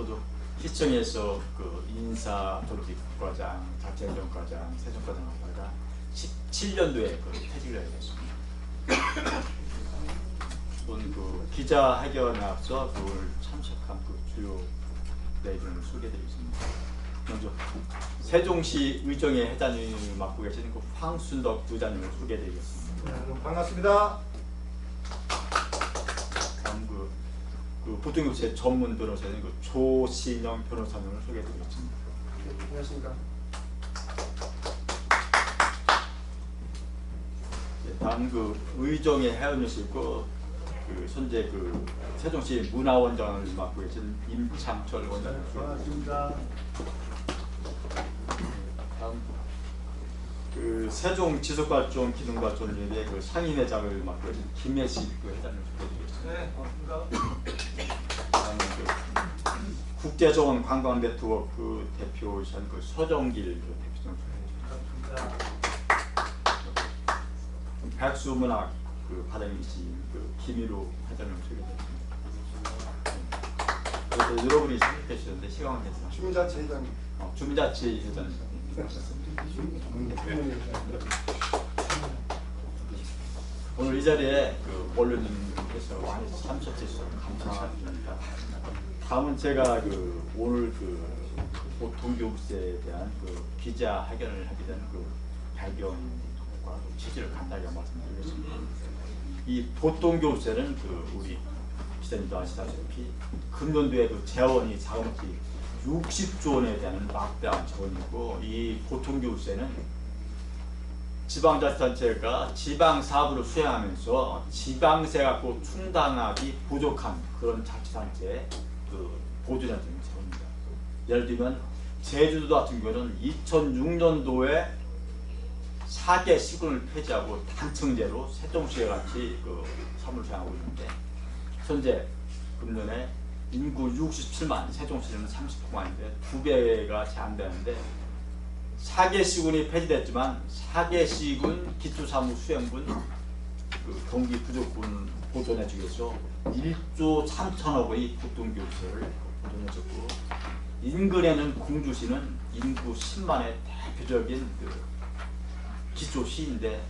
저도 시청에서 그 인사 졸업과장, 자체행정과장, 세종과장 하다가 17년도에 그 퇴직을 하게 됐습니다. 오늘 그 기자회견에 앞서 그걸 참석한 그 주요 내용을 소개해드리겠습니다. 먼저 세종시 의정의 회장님을 맡고 계시는 그 황순덕 부장님을 소개해드리겠습니다. 네, 반갑습니다. 다음 그 보통교체 전문 변호사인 그 조신영 변호사님을 소개해드리겠습니다. 네, 안녕하십니까. 네, 다음 그 의정의 회원이시고 그 현재 그 세종시 문화원장을 맡고 계신 임창철 원장님. 반갑습니다. 다음 그 세종 지속발전 기능발전위원회 그 상임회장을 맡고 계신 김혜식 그 회장님 소개드리겠습니다. 네, 반갑습니다. 다음은 그 국제정원 관광 네트워크 대표이신 그 서정길 그 대표님 소개드리겠습니다. 백수문학 그 과장이신 그 김일호 회장님 소개드리겠습니다. 그래서 여러분이 생각하시는데 시간은 괜찮으시죠? 주민자치 회장님. 주민자치 회장님. 오늘 이 자리에 그 언론님께서 많이 참석해 주셔서 감사합니다. 다음은 제가 그 오늘 그 보통교부세에 대한 그 기자회견을 하게 된 그 배경과 취지를 간단하게 말씀드리겠습니다. 이 보통교부세는 그 우리 기자님도 아시다시피 금년도에 그 재원이 자금없이 60조 원에 대한 막대한 재원이고, 이 보통교부세는 지방자치단체가 지방사업을 수행하면서 지방세 갖고 충당하기 부족한 그런 자치단체의 그 보조자적인 재원입니다. 예를 들면 제주도 같은 경우는 2006년도에 4개 시군을 폐지하고 단층제로 세종시와 같이 그 사업을 수행하고 있는데, 현재 금년에 인구 67만, 세종시는 39만인데 2배가 제한되는데 4개 시군이 폐지됐지만 4개 시군 기초사무 수행분 그 경기 부족분 보존해주기 위해서 1조 3천억 원의 보통교부세를 보존해줬고, 인근에는 공주시는 인구 10만의 대표적인 그 기초시인데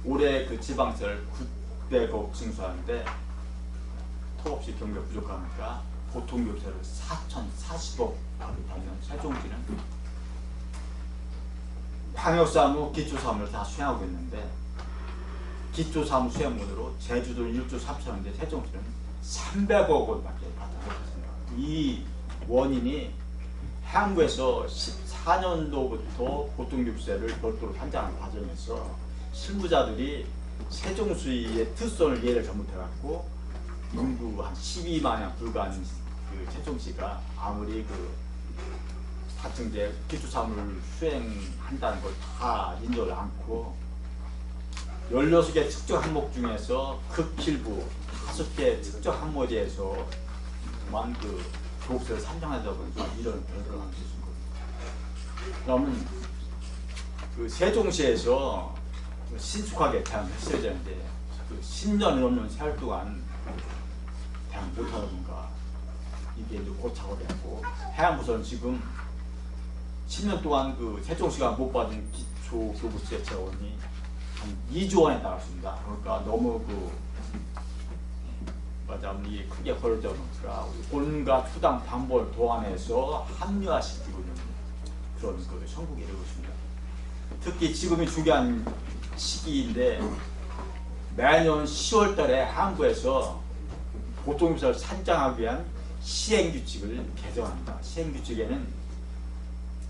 올해 그 지방세를 900억 징수하는데 턱없이 경비가 부족하니까 보통교부세를 4,040억 받는 세종시는 광역사무, 기초사무를 다 수행하고 있는데, 기초사무 수행분으로 제주도는 1조 3천원인데 세종시는 300억 원밖에 받지 못했습니다. 이 원인이 해양부에서 14년도부터 보통교부세를 별도로 산정하는 과정에서 실무자들이 세종시의 특성을 이해를 잘못해갖고 인구 한 12만에 불과한 그 세종시가 아무리 그 다층제 기초사무를 수행한다는 걸 다 인정을 않고 16개 특정 항목 중에서 극일부 5개 특정 항목에 대해서만 그 교부세를 산정하다 보니까 이런 결과가 나올 수 있습니다. 그러면 그 세종시에서 신속하게 대응을 했어야 되는데 그 10년 넘는 세월 동안 대응 못하다 보니까 이게 이제 고착을 했고, 해양부서는 지금 10년 동안 그 세종시가 못 받은 기초교부세 재원이 한 2조 원에 달았습니다. 그러니까 너무 그 맞아 이게 크게 벌어져 놓더라. 온갖 수당 방법을 도안해서 합리화시키고 있는 그런 그 형국이 되고 있습니다. 특히 지금이 중요한 시기인데 매년 10월달에 한국에서 보통교부세를 산정하기 위한 시행규칙을 개정합니다. 시행규칙에는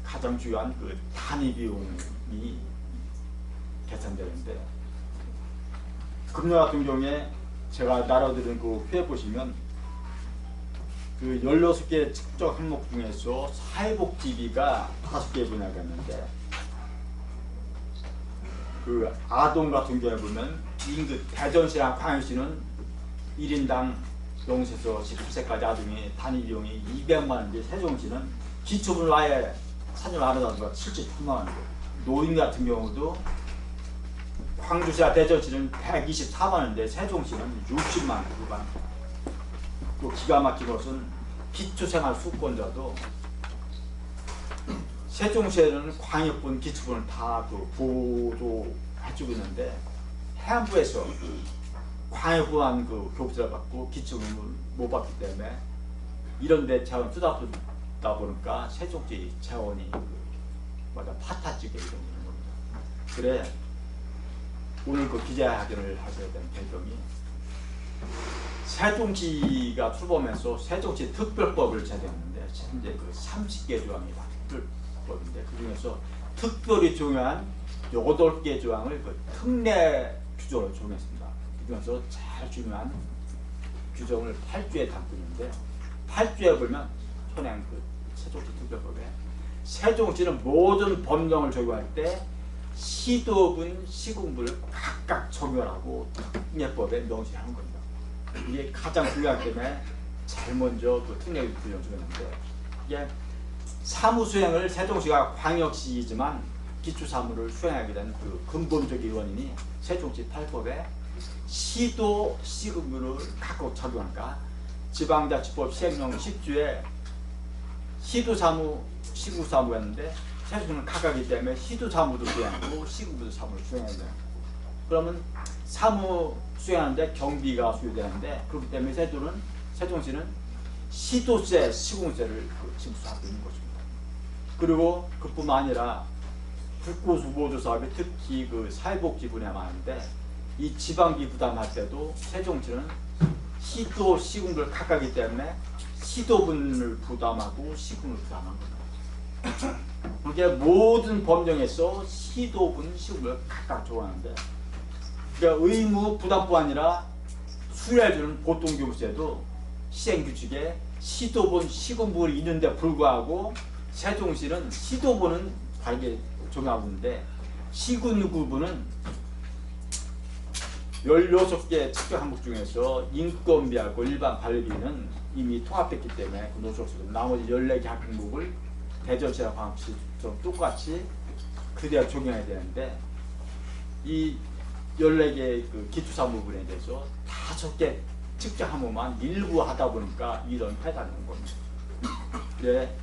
가장 중요한 그 단위 비용이 계산되는데, 금년 같은 경우에 제가 나눠드린 그 표에 보시면 그 16개 특정 항목 중에서 사회복지비가 5개 분야가 있는데, 그 아동 같은 경우에 보면 인근 대전시랑 광역시는 1인당 0세에서 17세까지 아동이 단위 비용이 200만 원인데 세종시는 기초분을 아예 산정 안 하다가 73만 원이고, 노인 같은 경우도 광주시와 대전시는 124만 원인데 세종시는 60만 원. 또 기가 막힌 것은 기초생활 수권자도 세종시에는 광역분 기초분을 다 보조해주고 있는데 해안부에서 광역분한 그 교부세를 받고 기초분을 못 받기 때문에 이런데 자원 쓰다 보니까 세종시 자원이 파타지게 이런 겁니다. 그래 오늘 그 기자회견을 하셔야 되는 배경이 세종시가 출범해서 세종시 특별법을 제정했는데 현재 그 30개 조항이 다 특별법인데 그 중에서 특별히 중요한 8개 조항을 그 특례 규정으로 정했습니다. 그 중에서 제일 중요한 규정을 8조에 담고 있는데 8조에 보면 현행 그 세종시 특별법에 세종시는 모든 법령을 적용할 때 시도분, 시군분을 각각 적용하고 특례법에 명시하는 겁니다. 이게 가장 중요하기 때문에 제일 먼저 그 특례 규정을 적용했는데 이게 사무 수행을 세종시가 광역시이지만 기초사무를 수행하게 된 그 근본적인 원인이 세종시 8법에 시도, 시군분을 각각 적용하니까 지방자치법 시행령 10조에 시도사무, 시군사무였는데 세종시는 각각이기 때문에 시도사무도 수행하고 시군부도 사무를 수행해야 돼요. 그러면 사무 수행하는데 경비가 소요되는데 그렇기 때문에 세종시는 시도세, 시공세를 징수하고 있는 것입니다. 그리고 그뿐만 아니라 국고수보조 사업이 특히 그 사회복지 분야에 많은데 이 지방비 부담할 때도 세종시는 시도, 시군을 각각이기 때문에 시도분을 부담하고 시군을 부담하는 겁니다. 그러니까 모든 법령에서 시도분, 시군을 각각 적용하는데 그러니까 의무 부담뿐 아니라 수혜해주는 보통교부세도 시행규칙에 시도분, 시군분이 있는데 불구하고 세종시는 시도분은 다르게 적용하고 있는데 시군구분은 16개 특별 항목 중에서 인건비하고 일반 관리비는 이미 통합됐기 때문에 그 노조수는 나머지 14개 항목을 대전시랑 광역시처럼 똑같이 그대로 적용해야 되는데 이 14개 그 기초사무분에 대해서 5개 특정 항목만 일부 하다 보니까 이런 패단이 온 겁니다. 네,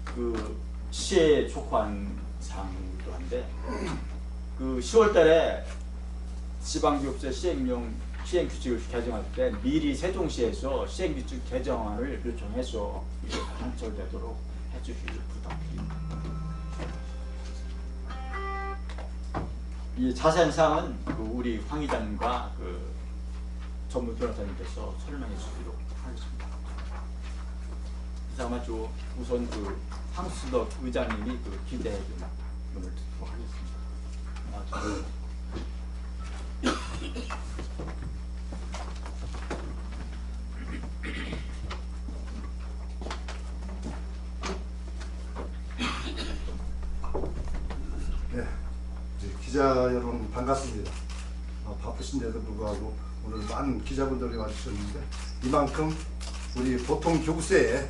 그 시에 촉구한 사항이기도 한데 그 10월달에 지방교부세 시행규칙을 개정할 때 미리 세종시에서 시행규칙 개정안을 요청해서 한철되도록 해주시길 부탁드립니다. 이 자세한 사항은 그 우리 황 의장님과 그 전문 변호사님께서 설명해 주시도록 하겠습니다. 이상 마치고 우선 그 황수덕 의장님이 그 기대해 주는 분을 듣도록 하겠습니다. 네, 기자 여러분 반갑습니다. 바쁘신데도 불구하고 오늘 많은 기자분들이 와주셨는데 이만큼 우리 보통 교부세에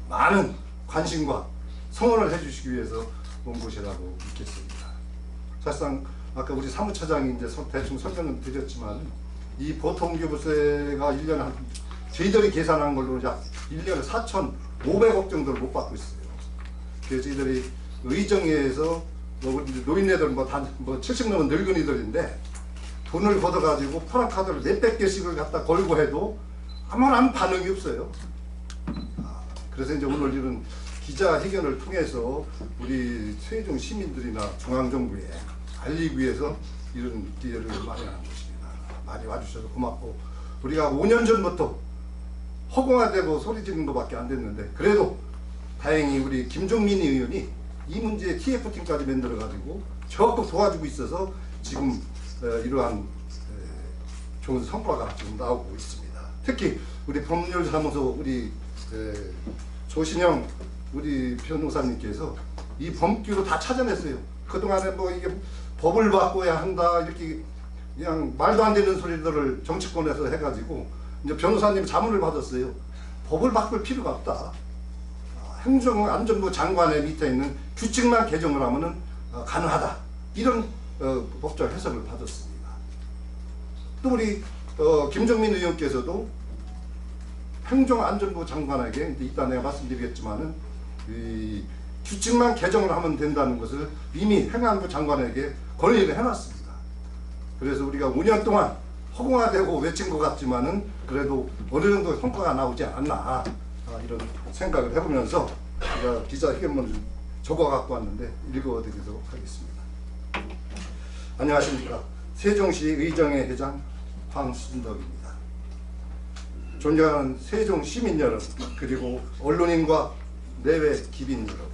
많은 관심과 성원을 해주시기 위해서 온 곳이라고 믿겠습니다. 사실상 아까 우리 사무처장이 이제 대충 설명을 드렸지만 이 보통 교부세가 1년에 저희들이 계산한 걸로 약 1년에 4,500억 정도를 못 받고 있어요. 그래서 저희들이 의정에서 노인네들 뭐 70 넘은 늙은이들인데 돈을 걷어가지고 프랑카드를 몇백 개씩을 갖다 걸고 해도 아무런 반응이 없어요. 그래서 이제 오늘 이런 기자회견을 통해서 우리 세종 시민들이나 중앙정부에 알리기 위해서 이런 기회를 마련한 것입니다. 많이 와주셔서 고맙고 우리가 5년 전부터 허공화되고 소리 지르는 것밖에 안 됐는데 그래도 다행히 우리 김종민 의원이 이 문제에 TF팀까지 만들어가지고 적극 도와주고 있어서 지금 이러한 좋은 성과가 지금 나오고 있습니다. 특히 우리 법률사무소 우리 조신영 우리 변호사님께서 이 범규로 다 찾아냈어요. 그동안에 뭐 이게 법을 바꿔야 한다 이렇게 그냥 말도 안 되는 소리들을 정치권에서 해가지고 이제 변호사님 자문을 받았어요. 법을 바꿀 필요가 없다. 행정안전부 장관의 밑에 있는 규칙만 개정을 하면은 가능하다. 이런 법적 해석을 받았습니다. 또 우리 김종민 의원께서도 행정안전부 장관에게 이따 내가 말씀드리겠지만은 이 규칙만 개정을 하면 된다는 것을 이미 행안부 장관에게 건의를 해놨습니다. 그래서 우리가 5년 동안 허공화되고 외친 것 같지만은 그래도 어느 정도 성과가 나오지 않나 이런 생각을 해보면서 제가 기자회견문을 적어 갖고 왔는데 읽어드리도록 하겠습니다. 안녕하십니까. 세종시 의정회 회장 황순덕입니다. 존경하는 세종 시민 여러분, 그리고 언론인과 내외 기빈 여러분,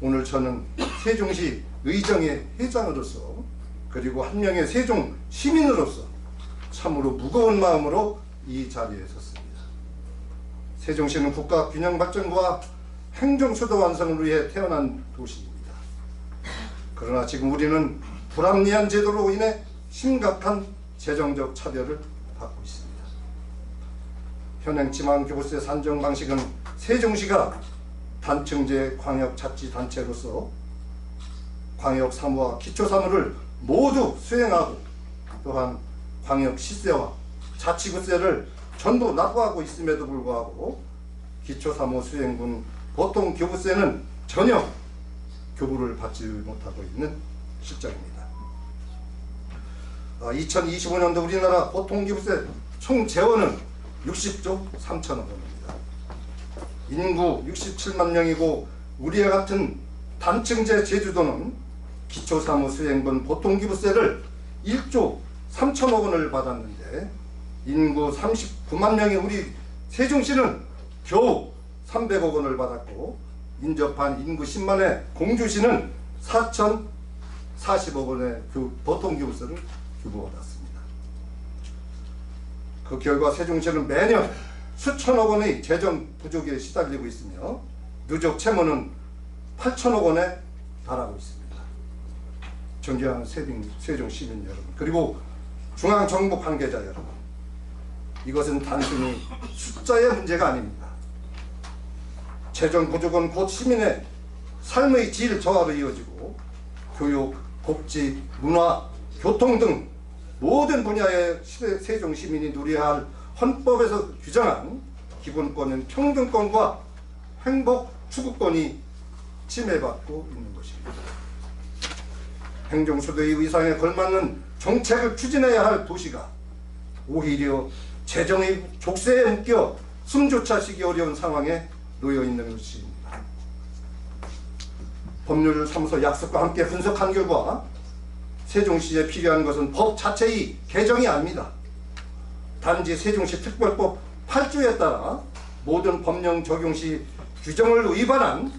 오늘 저는 세종시 의정회 회장으로서 그리고 한 명의 세종 시민으로서 참으로 무거운 마음으로 이 자리에 섰습니다. 세종시는 국가 균형 발전과 행정 수도 완성을 위해 태어난 도시입니다. 그러나 지금 우리는 불합리한 제도로 인해 심각한 재정적 차별을 받고 있습니다. 현행 지방교부세 산정 방식은 세종시가 단층제 광역자치단체로서 광역사무와 기초사무를 모두 수행하고 또한 광역시세와 자치구세를 전부 납부하고 있음에도 불구하고 기초사무 수행분 보통교부세는 전혀 교부를 받지 못하고 있는 실정입니다. 2025년도 우리나라 보통교부세 총 재원은 60조 3천억 원입니다. 인구 67만 명이고 우리와 같은 단층제 제주도는 기초사무 수행분 보통기부세를 1조 3천억 원을 받았는데 인구 39만 명의 우리 세종시는 겨우 300억 원을 받았고 인접한 인구 10만의 공주시는 4,040억 원의 보통기부세를 교부받았습니다. 그 결과 세종시는 매년 수천억 원의 재정 부족에 시달리고 있으며 누적 채무는 8천억 원에 달하고 있습니다. 존경하는 세종 시민 여러분, 그리고 중앙정부 관계자 여러분, 이것은 단순히 숫자의 문제가 아닙니다. 재정 부족은 곧 시민의 삶의 질 저하로 이어지고 교육, 복지, 문화, 교통 등 모든 분야의 세종 시민이 누려야 할 헌법에서 규정한 기본권인 평등권과 행복 추구권이 침해받고 있는 것입니다. 행정수도의 위상에 걸맞는 정책을 추진해야 할 도시가 오히려 재정의 족쇄에 묶여 숨조차 쉬기 어려운 상황에 놓여 있는 것입니다. 법률사무소 약속과 함께 분석한 결과 세종시에 필요한 것은 법 자체의 개정이 아닙니다. 단지 세종시 특별법 8조에 따라 모든 법령 적용 시 규정을 위반한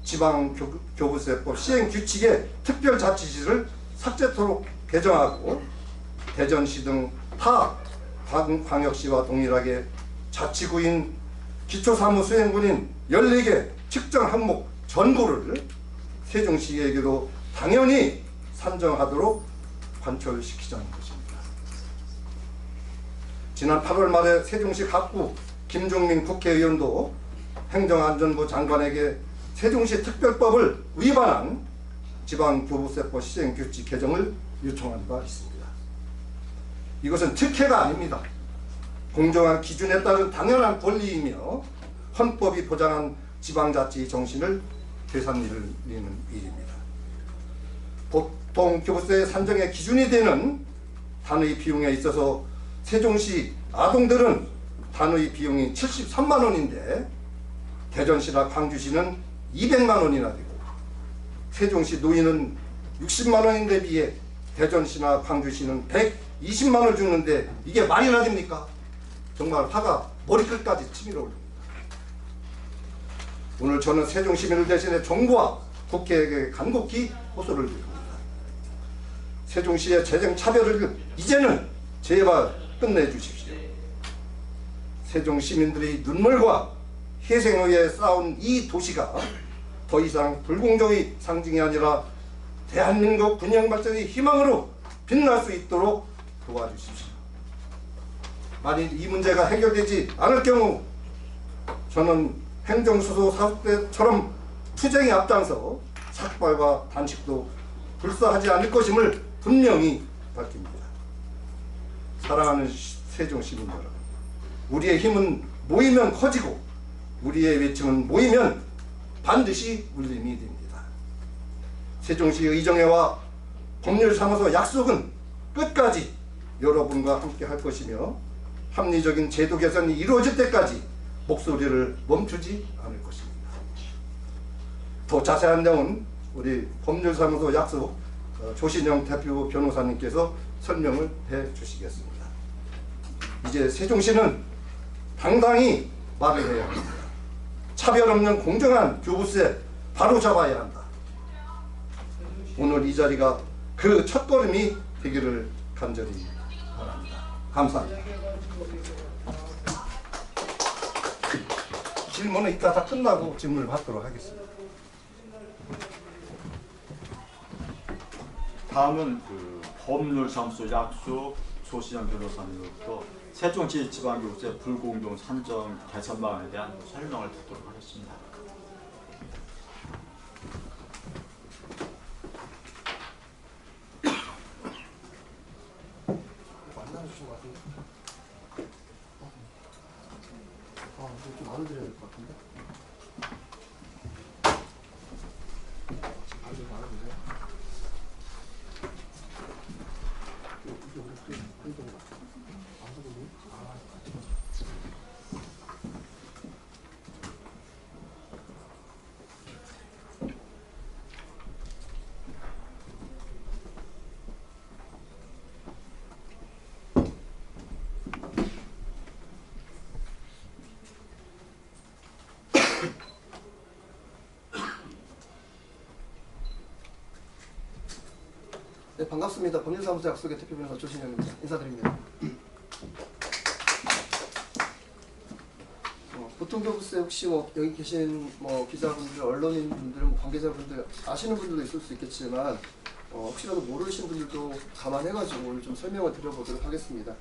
지방교부세법 시행규칙의 특별자치시를 삭제토록 개정하고 대전시 등 타 광역시와 동일하게 자치구인 기초사무 수행군인 14개 측정 항목 전부를 세종시에게도 당연히 산정하도록 관철시키자는 것입니다. 지난 8월 말에 세종시 갑구 김종민 국회의원도 행정안전부 장관에게 세종시 특별법을 위반한 지방교부세법 시행규칙 개정을 요청한 바 있습니다. 이것은 특혜가 아닙니다. 공정한 기준에 따른 당연한 권리이며 헌법이 보장한 지방자치 정신을 되살리는 일입니다. 보통교부세 산정의 기준이 되는 단의 비용에 있어서 세종시 아동들은 단의 비용이 73만 원인데 대전시나 광주시는 200만 원이나 되고 세종시 노인은 60만 원인데 비해 대전시나 광주시는 120만 원을 주는데 이게 말이나 됩니까? 정말 화가 머리끝까지 치밀어 오릅니다. 오늘 저는 세종시민을 대신해 정부와 국회에게 간곡히 호소를 드립니다. 세종시의 재정 차별을 이제는 제발 끝내주십시오. 세종 시민들이 눈물과 희생을 위해 쌓은 이 도시가 더 이상 불공정의 상징이 아니라 대한민국 균형 발전의 희망으로 빛날 수 있도록 도와주십시오. 만일 이 문제가 해결되지 않을 경우 저는 행정수도 사업 때처럼 투쟁에 앞장서 삭발과 단식도 불사하지 않을 것임을 분명히 밝힙니다. 사랑하는 세종 시민 여러분, 우리의 힘은 모이면 커지고 우리의 외침은 모이면 반드시 울림이 됩니다. 세종시 의정회와 법률사무소 약속은 끝까지 여러분과 함께 할 것이며 합리적인 제도 개선이 이루어질 때까지 목소리를 멈추지 않을 것입니다. 더 자세한 내용은 우리 법률사무소 약속 조신영 대표 변호사님께서 설명을 해 주시겠습니다. 이제 세종시는 당당히 말을 해야 합니다. 차별 없는 공정한 교부세 바로 잡아야 한다. 오늘 이 자리가 그 첫걸음이 되기를 간절히 바랍니다. 감사합니다. 질문은 이따 다 끝나고 질문을 받도록 하겠습니다. 다음은 그 법률사무소 약속 조신영 변호사님으로부터 세종시 지방교육세 불공정 산정 개선 방안에 대한 설명을 듣도록 하겠습니다. 만나주신 것 같은데? 좀 나눠드려야 될 것 같은데? 좀 나눠주세요. 네, 반갑습니다. 법률사무소 약속의 대표 변호사 조신영입니다. 인사드립니다. 보통교부세 혹시 여기 계신 기자분들, 언론인분들, 관계자분들 아시는 분들도 있을 수 있겠지만 혹시라도 모르시는 분들도 감안해가지고 오늘 좀 설명을 드려보도록 하겠습니다.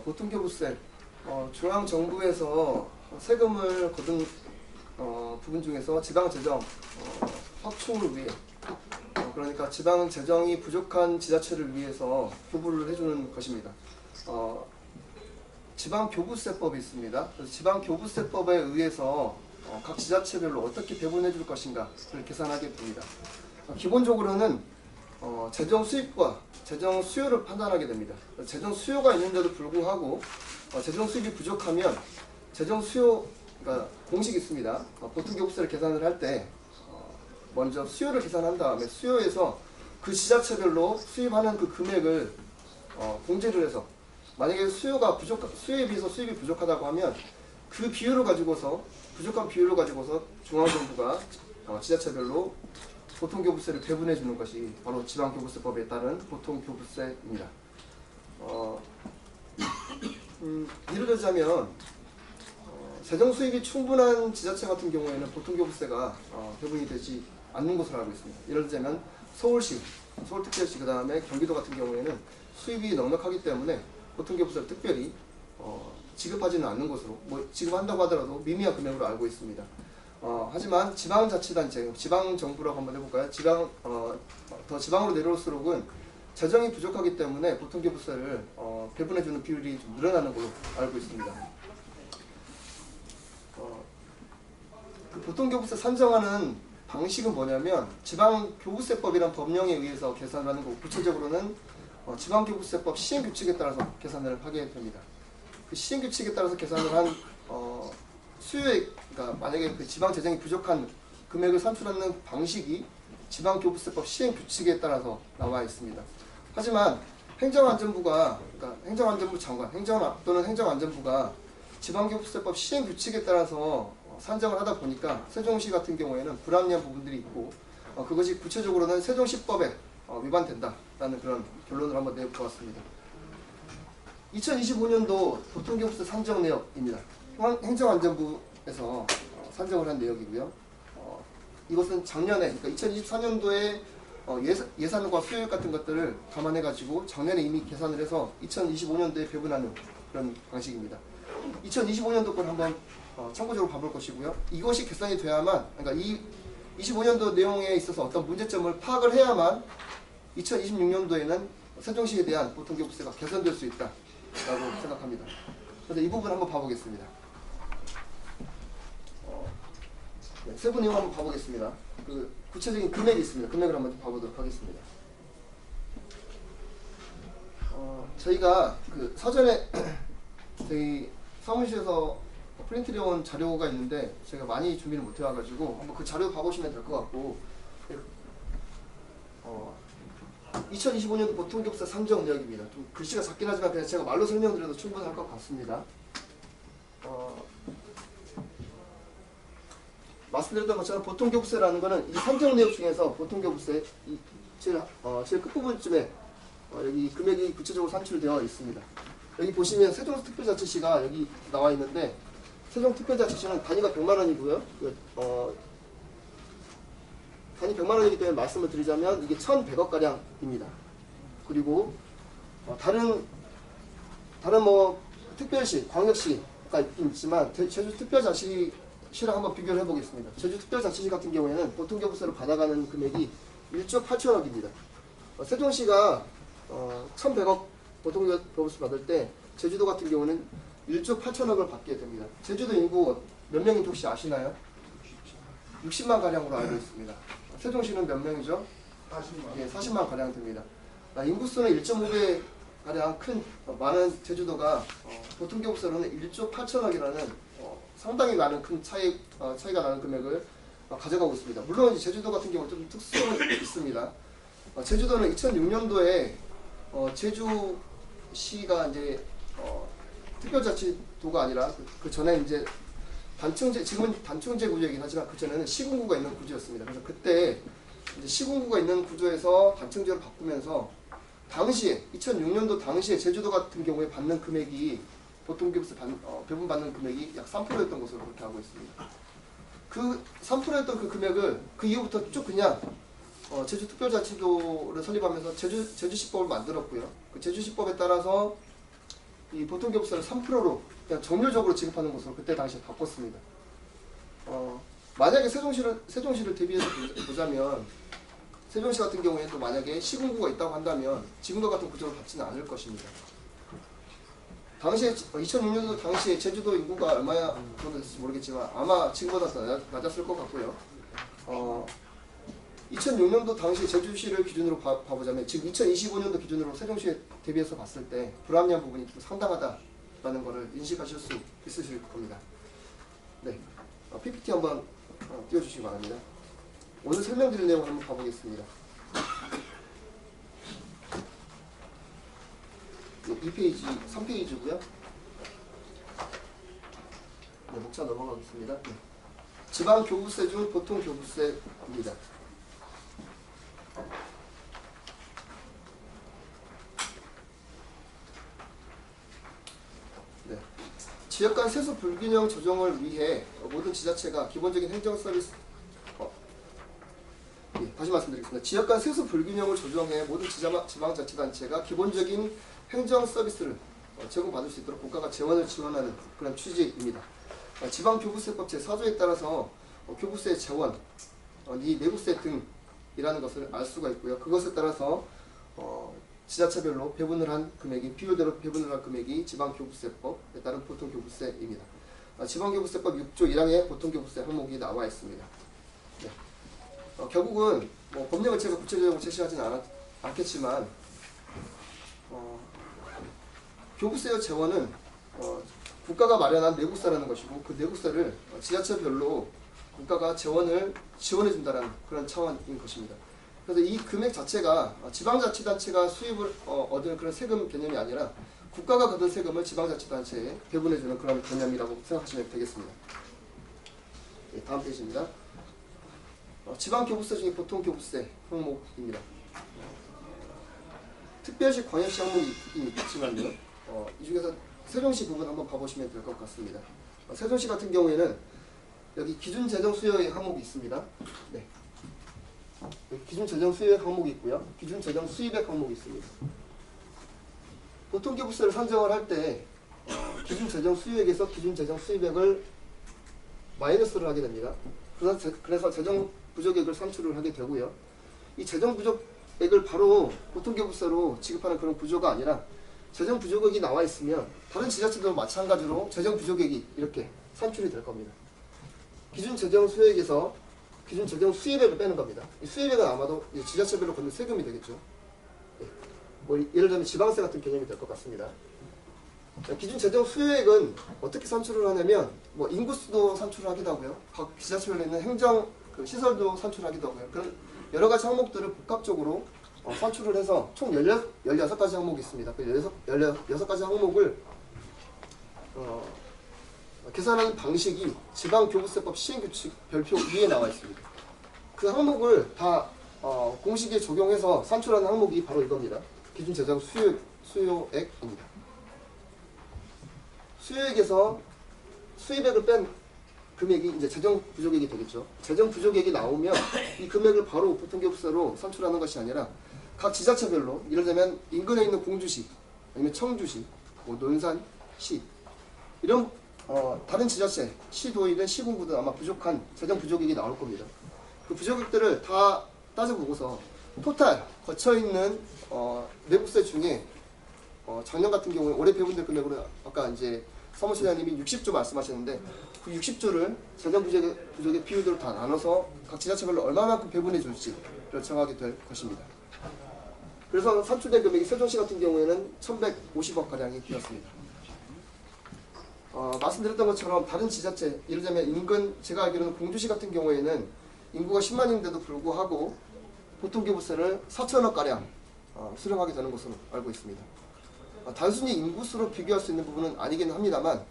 보통교부세 중앙정부에서 세금을 거둔 부분 중에서 지방재정 확충을 위해 그러니까 지방 재정이 부족한 지자체를 위해서 교부를 해주는 것입니다. 지방교부세법이 있습니다. 그래서 지방교부세법에 의해서 각 지자체별로 어떻게 배분해 줄 것인가를 계산하게 됩니다. 기본적으로는 재정 수입과 재정 수요를 판단하게 됩니다. 재정 수요가 있는데도 불구하고 재정 수입이 부족하면 재정 수요, 그러니까 공식이 있습니다. 보통교부세를 계산을 할 때 먼저 수요를 계산한 다음에 수요에서 그 지자체별로 수입하는 그 금액을 공제를 해서 만약에 수요에 비해서 수입이 부족하다고 하면 그 비율을 가지고서 부족한 비율을 가지고서 중앙정부가 지자체별로 보통교부세를 배분해 주는 것이 바로 지방교부세법에 따른 보통교부세입니다. 예를 들자면 재정 수입이 충분한 지자체 같은 경우에는 보통교부세가 배분이 되지 않는 것으로 알고 있습니다. 예를 들자면 서울시, 서울특별시, 그 다음에 경기도 같은 경우에는 수입이 넉넉하기 때문에 보통교부세를 특별히 지급하지는 않는 것으로 지급한다고 하더라도 미미한 금액으로 알고 있습니다. 하지만 지방자치단체, 지방정부라고 한번 해볼까요? 더 지방으로 내려올수록은 재정이 부족하기 때문에 보통교부세를 배분해주는 비율이 좀 늘어나는 걸로 알고 있습니다. 그 보통교부세 산정하는 방식은 뭐냐면 지방교부세법이란 법령에 의해서 계산을 하는 거고 구체적으로는 지방교부세법 시행규칙에 따라서 계산을 하게 됩니다. 그 시행규칙에 따라서 계산을 한 수요에, 그러니까 만약에 그 지방재정이 부족한 금액을 산출하는 방식이 지방교부세법 시행규칙에 따라서 나와 있습니다. 하지만 행정안전부가, 그러니까 행정안전부 장관, 또는 행정안전부가 지방교부세법 시행규칙에 따라서 산정을 하다 보니까 세종시 같은 경우에는 불합리한 부분들이 있고 그것이 구체적으로는 세종시법에 위반된다라는 그런 결론을 한번 내보았습니다. 2025년도 보통교부세 산정 내역입니다. 행정안전부에서 산정을 한 내역이고요. 이것은 작년에, 그러니까 2024년도에 예산과 수요일 같은 것들을 감안해가지고 작년에 이미 계산을 해서 2025년도에 배분하는 그런 방식입니다. 2025년도 걸 한번 참고적으로 봐볼 것이고요. 이것이 개선이 돼야만, 그러니까 이 25년도 내용에 있어서 어떤 문제점을 파악을 해야만 2026년도에는 세종시에 대한 보통교부세가 개선될 수 있다라고 생각합니다. 그래서 이 부분 한번 봐보겠습니다. 네, 세부 내용 한번 봐보겠습니다. 그 구체적인 금액이 있습니다. 금액을 한번 좀 봐보도록 하겠습니다. 저희가 그 사전에 저희 사무실에서 프린트해온 자료가 있는데 제가 많이 준비를 못 해와가지고 한번 그 자료 봐보시면 될 것 같고, 2025년도 보통교부세 산정 내역입니다. 좀 글씨가 작긴 하지만 그냥 제가 말로 설명드려도 충분할 것 같습니다. 말씀드렸던 것처럼 보통교부세라는 것은 이 산정 내역 중에서 보통교부세 제일 끝부분쯤에 여기 금액이 구체적으로 산출되어 있습니다. 여기 보시면 세종특별자치시가 여기 나와 있는데, 세종특별자치시는 단위가 100만 원이고요. 단위 100만 원이기 때문에 말씀을 드리자면 이게 1,100억 가량입니다. 그리고 다른 뭐 특별시, 광역시가 있지만 제주특별자치시랑 한번 비교를 해보겠습니다. 제주특별자치시 같은 경우에는 보통교부세로 받아가는 금액이 1조 8천억입니다. 세종시가 1,100억 보통교부세 받을 때 제주도 같은 경우는 1조 8천억을 받게 됩니다. 제주도 인구 몇 명인지 혹시 아시나요? 60만 가량으로 알고 있습니다. 세종시는 몇 명이죠? 40만. 예, 40만 가량 됩니다. 인구수는 1.5배 가량 많은 제주도가 보통교부세로는 1조 8천억이라는 상당히 많은 큰 차이가 나는 금액을 가져가고 있습니다. 물론 제주도 같은 경우는 좀 특수성은 있습니다. 제주도는 2006년도에 제주시가 이제 특별자치도가 아니라 그 전에 이제 지금은 단층제 구조이긴 하지만 그 전에는 시군구가 있는 구조였습니다. 그래서 그때 이제 시군구가 있는 구조에서 단층제로 바꾸면서 당시에 2006년도 당시에 제주도 같은 경우에 받는 금액이 보통교부세 배분받는 금액이 약 3%였던 것으로 그렇게 알고 있습니다. 그 3%였던 그 금액을 그 이후부터 쭉 그냥 제주특별자치도를 설립하면서 제주시법을 만들었고요. 그 제주시법에 따라서 이 보통교부세를 3%로 그냥 정률적으로 지급하는 것으로 그때 당시에 바꿨습니다. 만약에 세종시를 대비해서 보자면 세종시 같은 경우에 또 만약에 시군구가 있다고 한다면 지금과 같은 구조를 받지는 않을 것입니다. 당시에 2006년도 당시에 제주도 인구가 얼마야 정도 됐을지 모르겠지만 아마 지금보다 더 낮았을 것 같고요. 2006년도 당시 제주시를 기준으로 봐보자면 지금 2025년도 기준으로 세종시에 대비해서 봤을 때 불합리한 부분이 좀 상당하다라는 것을 인식하실 수 있으실 겁니다. 네, PPT 한번 띄워주시기 바랍니다. 오늘 설명드릴 내용을 한번 봐보겠습니다. 2페이지, 3페이지고요. 네, 목차 넘어가겠습니다. 네. 지방교부세 중 보통교부세입니다. 네. 지역 간 세수 불균형 조정을 위해 모든 지자체가 기본적인 행정 서비스 다시 말씀드리겠습니다. 지역 간 세수 불균형을 조정해 모든 지방자치단체가 기본적인 행정 서비스를 제공받을 수 있도록 국가가 재원을 지원하는 그런 취지입니다. 지방교부세법 제4조에 따라서 교부세 재원, 이 내부세 등이라는 것을 알 수가 있고요. 그것에 따라서 지자체별로 배분을 한 금액이 비율대로 배분을 한 금액이 지방교부세법에 따른 보통교부세입니다. 지방교부세법 6조 1항에 보통교부세 항목이 나와 있습니다. 네. 결국은 법령을 제가 구체적으로 제시하지는 않겠지만 교부세의 재원은 국가가 마련한 내구세라는 것이고 그 내구세를 지자체별로 국가가 재원을 지원해준다는 그런 차원인 것입니다. 그래서 이 금액 자체가 지방자치단체가 수입을 얻은 그런 세금 개념이 아니라 국가가 거둔 세금을 지방자치단체에 배분해주는 그런 개념이라고 생각하시면 되겠습니다. 네, 다음 페이지입니다. 지방교부세 중에 보통교부세 항목입니다. 특별시, 광역시 항목이 있지만요. 이 중에서 세종시 부분 한번 봐보시면 될 것 같습니다. 세종시 같은 경우에는 여기 기준재정수여의 항목이 있습니다. 네. 기준재정수여액 항목이 있고요. 기준재정수입액 항목이 있습니다. 보통교부세를 산정을 할 때 기준재정수여액에서 기준재정수입액을 마이너스를 하게 됩니다. 그래서 재정부족액을 산출을 하게 되고요. 이 재정부족액을 바로 보통교부세로 지급하는 그런 구조가 아니라 재정 부족액이 나와 있으면 다른 지자체도 마찬가지로 재정 부족액이 이렇게 산출이 될 겁니다. 기준 재정 수액에서 기준 재정 수입액을 빼는 겁니다. 이 수입액은 아마도 이제 지자체별로 걷는 세금이 되겠죠. 뭐 예를 들면 지방세 같은 개념이 될 것 같습니다. 자, 기준 재정 수요액은 어떻게 산출을 하냐면 뭐 인구수도 산출하기도 하고요. 각 지자체별로 있는 행정 그 시설도 산출하기도 하고요. 그런 여러 가지 항목들을 복합적으로 산출을 해서 총 16가지 항목이 있습니다. 그 16가지 항목을 계산하는 방식이 지방교부세법 시행규칙 별표 2에 나와 있습니다. 그 항목을 다 공식에 적용해서 산출하는 항목이 바로 이겁니다. 기준 재정 수요액입니다. 수요액에서 수입액을 뺀 금액이 이제 재정 부족액이 되겠죠. 재정 부족액이 나오면 이 금액을 바로 보통교부세로 산출하는 것이 아니라 각 지자체별로 예를 들면 인근에 있는 공주시 아니면 청주시, 뭐 논산, 시 이런 다른 지자체, 시도이든 시군구든 아마 부족한 재정 부족액이 나올 겁니다. 그 부족액들을 다 따져보고서 토탈 거쳐있는 내부세 중에 작년 같은 경우에 올해 배분될 금액으로 아까 이제 사무실장님이 60조 말씀하셨는데 그 60조를 재정 부족의 비율대로 다 나눠서 각 지자체별로 얼마만큼 배분해 줄지를 정하게 될 것입니다. 그래서 산출된 금액이 세종시 같은 경우에는 1150억 가량이 되었습니다. 말씀드렸던 것처럼 다른 지자체, 예를 들면 인근 제가 알기로는 공주시 같은 경우에는 인구가 10만인데도 불구하고 보통교부세를 4천억 가량 수령하게 되는 것으로 알고 있습니다. 단순히 인구수로 비교할 수 있는 부분은 아니긴 합니다만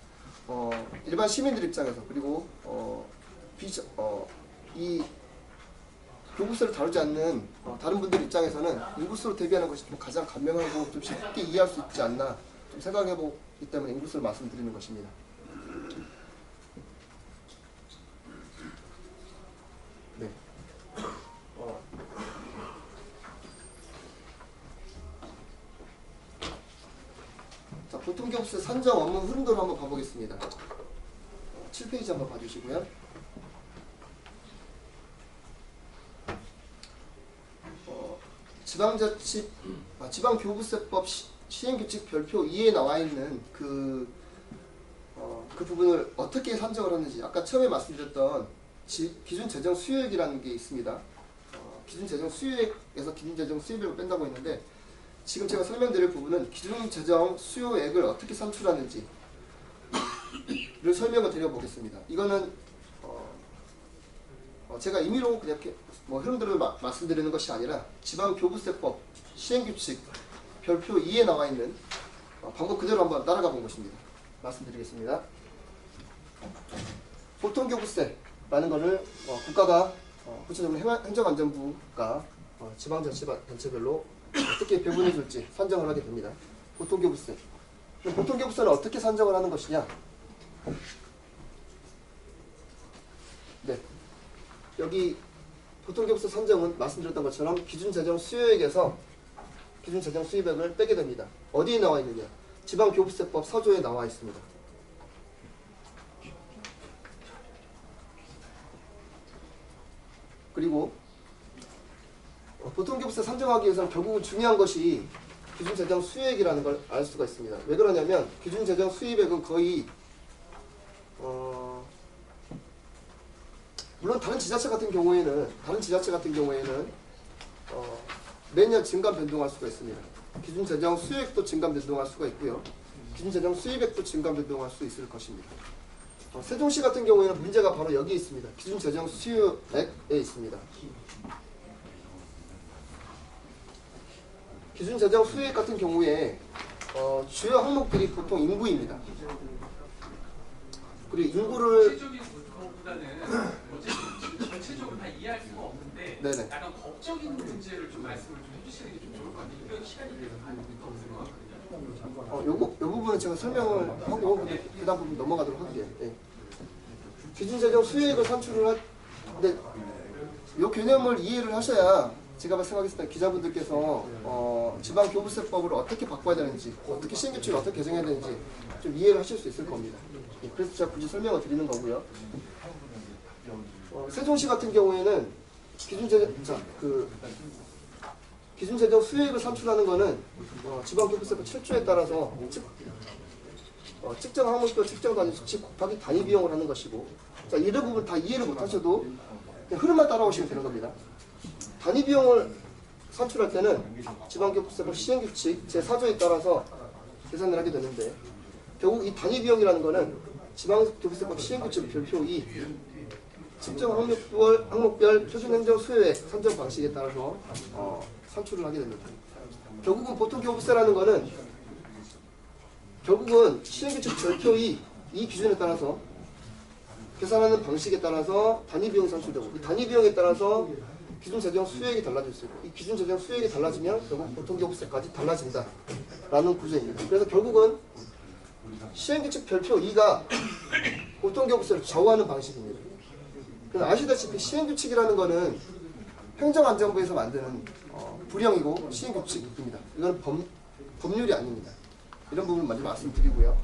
일반 시민들 입장에서 그리고 이 교부세를 다루지 않는 다른 분들 입장에서는 인구수로 대비하는 것이 좀 가장 간명하고 좀 쉽게 이해할 수 있지 않나 좀 생각해보기 때문에 인구수를 말씀드리는 것입니다. 네. 자, 보통교부세 산정 업무 흐름도를 한번 봐보겠습니다. 7페이지 한번 봐주시고요. 지방교부세법 시행규칙 별표 2에 나와 있는 그 부분을 어떻게 산정을 하는지 아까 처음에 말씀드렸던 기준 재정 수요액이라는 게 있습니다. 기준 재정 수요액에서 기준 재정 수입액을 뺀다고 했는데 지금 제가 설명드릴 부분은 기준 재정 수요액을 어떻게 산출하는지를 설명을 드려보겠습니다. 이거는 제가 임의로 그냥 이렇게 뭐 흐름들을 말씀드리는 것이 아니라 지방교부세법 시행규칙 별표 2에 나와 있는 방법 그대로 한번 따라가 본 것입니다. 말씀드리겠습니다. 보통교부세라는 것을 국가가 구체적으로 행정안전부가 지방자치단체별로 어떻게 배분해 줄지 산정을 하게 됩니다. 보통교부세. 보통교부세는 어떻게 산정을 하는 것이냐? 네. 여기 보통교부세 산정은 말씀드렸던 것처럼 기준재정 수요액에서 기준재정 수입액을 빼게 됩니다. 어디에 나와 있느냐? 지방교부세법 4조에 나와 있습니다. 그리고 보통교부세 산정하기 위해서는 결국은 중요한 것이 기준재정 수입액이라는 걸 알 수가 있습니다. 왜 그러냐면 기준재정 수입액은 거의 물론 다른 지자체 같은 경우에는 매년 증감 변동할 수가 있습니다. 기준재정 수익도 증감 변동할 수가 있고요. 기준재정 수입액도 증감 변동할 수 있을 것입니다. 세종시 같은 경우에는 문제가 바로 여기에 있습니다. 기준재정 수익액에 있습니다. 기준재정 수익 같은 경우에 주요 항목들이 보통 인구입니다. 그리고 인구를 전체적으로 다 이해할 수가 없는데 네네. 약간 법적인 문제를 좀 말씀을 좀 해주시는 게 좀 좋을 것 같아요. 이건 시간이 없을 것 같거든요. 요 부분은 제가 설명을 하고 그 다음 부분 넘어가도록 할게요. 네. 기준재정 수익을 산출을 근데 이 개념을 이해를 하셔야 제가 생각했을 때 기자분들께서 지방교부세법을 어떻게 바꿔야 되는지 어떻게 시행규칙을 어떻게 개정해야 되는지 좀 이해를 하실 수 있을 겁니다. 그래서 제가 굳이 설명을 드리는 거고요. 기준 재정 수익을 산출하는 것은 지방교부세법 7조에 따라서 측정 항목별 측정 단위 수치 곱하기 단위 비용을 하는 것이고, 자, 이런 부분 다 이해를 못하셔도 그냥 흐름만 따라오시면 되는 겁니다. 단위 비용을 산출할 때는 지방교부세법 시행규칙 제4조에 따라서 계산을 하게 되는데, 결국 이 단위 비용이라는 것은 지방교부세법 시행규칙 별표 2 측정 항목별 표준행정 수요액 산정 방식에 따라서 산출을 하게 됩니다. 결국은 보통 교부세라는 것은 결국은 시행규칙 별표 2 이 기준에 따라서 계산하는 방식에 따라서 단위 비용이 산출되고, 이 단위 비용에 따라서 기준 재정 수익이 달라질 수 있고, 이 기준 재정 수익이 달라지면 결국 보통 교부세까지 달라진다라는 구조입니다. 그래서 결국은 시행규칙 별표 2가 보통 교부세를 좌우하는 방식입니다. 아시다시피 시행규칙이라는 것은 행정안전부에서 만드는 불령이고 시행규칙입니다. 이건 법률이 아닙니다. 이런 부분 먼저 말씀드리고요.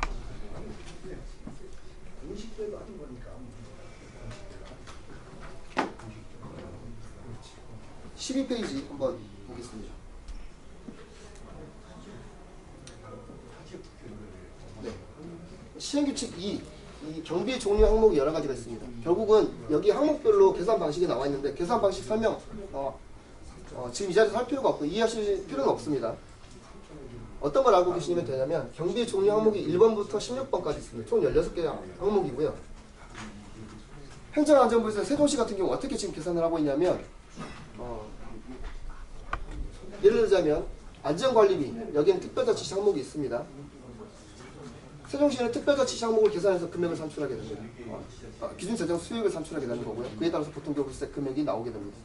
12페이지 한번 보겠습니다. 네. 시행규칙 2, 이 경비 종류 항목이 여러 가지가 있습니다. 결국은 여기 항목별로 계산 방식이 나와 있는데, 계산 방식 설명 지금 이 자리에서 할 필요가 없고 이해하실 필요는 없습니다. 어떤 걸 알고 계시면 되냐면, 경비 종류 항목이 1번부터 16번까지 있습니다. 총 16개 항목이고요. 행정안전부에서 세종시 같은 경우 어떻게 지금 계산을 하고 있냐면, 예를 들자면 안전관리비, 여기는 특별자치시 항목이 있습니다. 세종시는 특별자치시 항목을 계산해서 금액을 산출하게 됩니다. 기준 재정 수익을 산출하게 되는 거고요. 그에 따라서 보통교부세 금액이 나오게 됩니다.